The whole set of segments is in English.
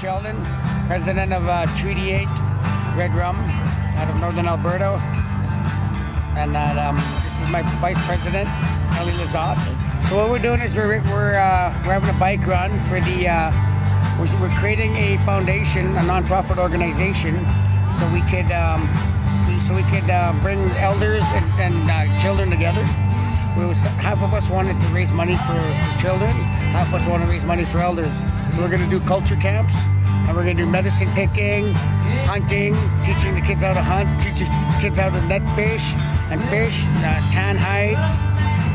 Sheldon, president of Treaty 8 REDRUM out of Northern Alberta. And this is my vice president, Ellie Lizotte. So what we're doing is we're having a bike run for the, we're creating a foundation, a non-profit organization, so we could bring elders and children together. Half of us wanted to raise money for children, half of us want to raise money for elders. So we're going to do culture camps, and we're going to do medicine picking, hunting, teaching the kids how to hunt, teaching kids how to net fish and fish, tan hides,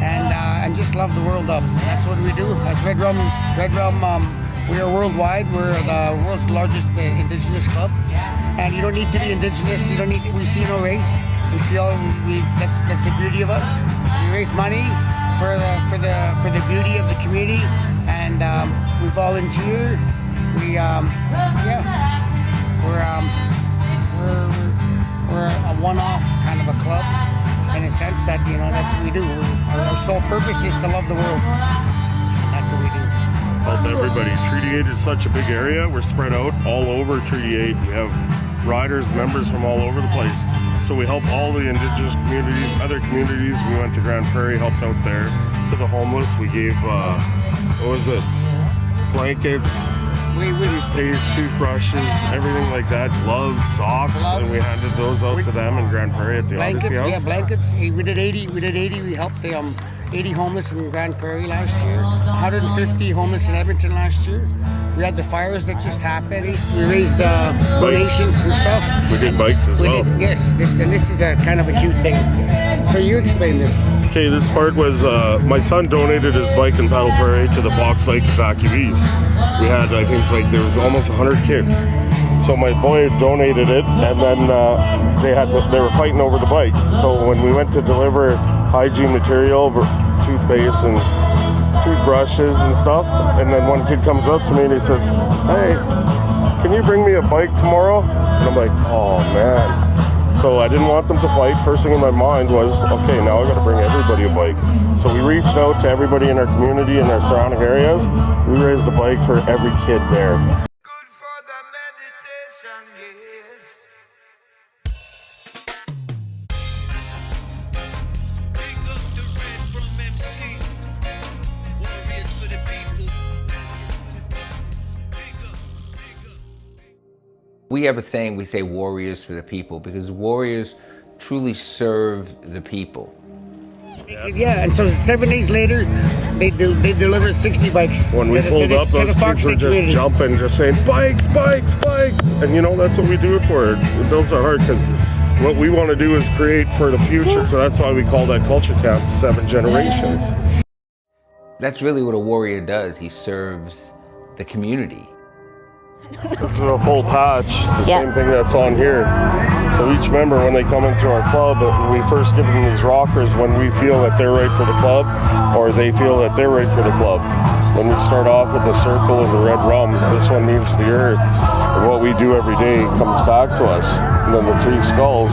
and just love the world up. That's what we do as REDRUM. We are worldwide. We're the world's largest Indigenous club, and you don't need to be Indigenous. We see no race. That's the beauty of us. We raise money for the beauty of the community, and we volunteer. We're a one-off kind of a club, in a sense that that's what we do. Our sole purpose is to love the world. And that's what we do. Help everybody. Treaty 8 is such a big area. We're spread out all over Treaty 8. We have riders, members from all over the place. So we help all the Indigenous communities, other communities. We went to Grande Prairie, helped out there. To the homeless, we gave, blankets, toothpaste, toothbrushes, everything like that, gloves, socks, and we handed those out to them in Grande Prairie at the Odyssey House. Yeah, blankets. We did 80. We helped 80 homeless in Grande Prairie last year, 150 homeless in Edmonton last year. We had the fires that just happened. We raised donations and stuff. We did bikes as well. This is a kind of a cute thing. So you explain this. Okay, this part was, my son donated his bike in Paddle Prairie to the Fox Lake evacuees. We had, I think, there was almost 100 kids. So my boy donated it, and then they were fighting over the bike. So when we went to deliver hygiene material, toothpaste and toothbrushes and stuff, and then one kid comes up to me and he says, "Hey, can you bring me a bike tomorrow?" And I'm like, "Oh man." So I didn't want them to fight. First thing in my mind was, okay, now I got to bring everybody a bike. So we reached out to everybody in our community and our surrounding areas. We raised a bike for every kid there. Good for the meditation, yes. Big up the REDRUM MC, warriors for the people. Big up. We have a saying, we say warriors for the people, because warriors truly serve the people. Yeah, and so 7 days later, they delivered 60 bikes. When we pulled up, those kids were just jumping, just saying, "Bikes, bikes, bikes!" And that's what we do it for. It builds our heart, because what we want to do is create for the future. So that's why we call that culture camp 7 generations. That's really what a warrior does. He serves the community. This is a full touch, the same thing that's on here. So each member, when they come into our club, we first give them these rockers when we feel that they're right for the club, or they feel that they're right for the club. When we start off with the circle of the REDRUM, this one means the earth, and what we do every day comes back to us. And then the 3 skulls,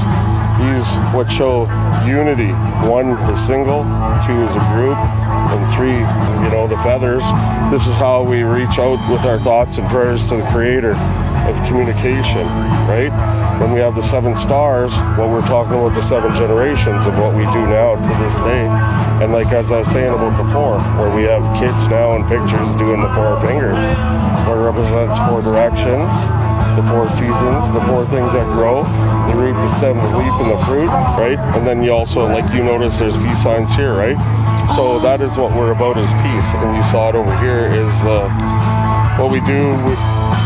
these what show unity. 1 is single, 2 is a group, and 3, the feathers. This is how we reach out with our thoughts and prayers to the Creator of communication, right? When we have the 7 stars, we're talking about the 7 generations of what we do now to this day. And as I was saying about the 4, where we have kids now in pictures doing the 4 fingers, where it represents 4 directions, the 4 seasons, the 4 things that grow, the root, the stem, the leaf, and the fruit, right? And then you also, you notice there's peace signs here, right? So that is what we're about, is peace. And you saw it over here is what we do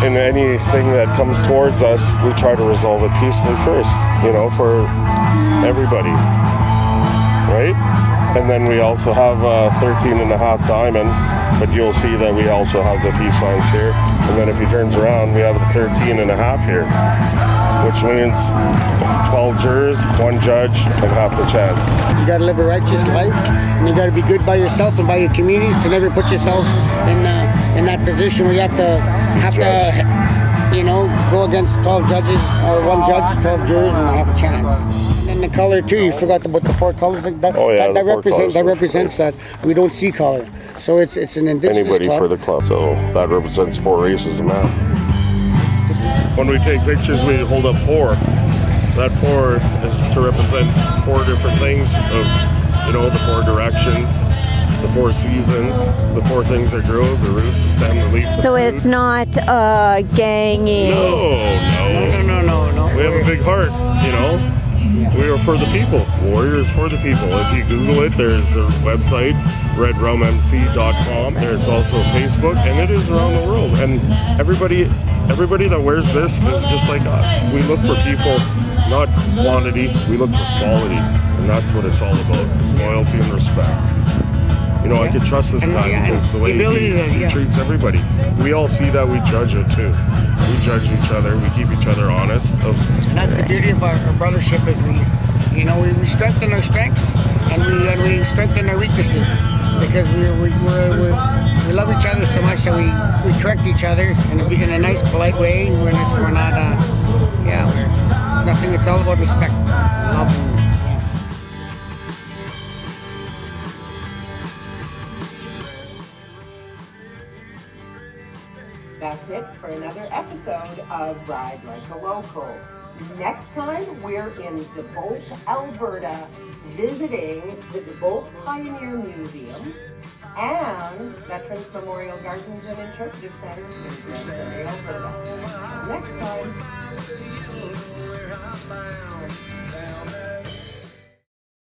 in anything that comes towards us. We try to resolve it peacefully first, for everybody, right? And then we also have a 13.5 diamond, but you'll see that we also have the peace signs here. And then if he turns around, we have the 13.5 here, which means 12 jurors, 1 judge, and half the chance. You got to live a righteous life, and you got to be good by yourself and by your community, to never put yourself in that position where you have to go against 12 judges, or 1 judge, 12 jurors, and half a chance. And the color too, you forgot about the 4 colors. That represents that we don't see color. So it's an Indigenous Anybody club. for the club. So that represents 4 races of man. when we take pictures, we hold up 4. That 4 is to represent 4 different things of, you know, the 4 directions, the 4 seasons, the 4 things that grow, the root, the stem, the leaf, the So fruit. it's not gangy. No. We have a big heart, you know. We are for the people. Warriors for the people. If you Google it, there's a website, REDRUMMC.com. There's also Facebook, and it is around the world. And everybody that wears this is just like us. We look for people, not quantity. We look for quality, and that's what it's all about. It's loyalty and respect. You know, I can trust this guy because the way he treats everybody. We all see that. We judge it too. We judge each other. We keep each other honest. And that's the beauty of our brothership is we strengthen our strengths and we strengthen our weaknesses because we love each other so much that we correct each other in a nice, polite way. We're not it's nothing. It's all about respect, love. That's it for another episode of Ride Like a Local. Next time, we're in DeBolt, Alberta, visiting the DeBolt Pioneer Museum and Veterans Memorial Gardens and Interpretive Center in Grande Cache, Alberta. Until next time.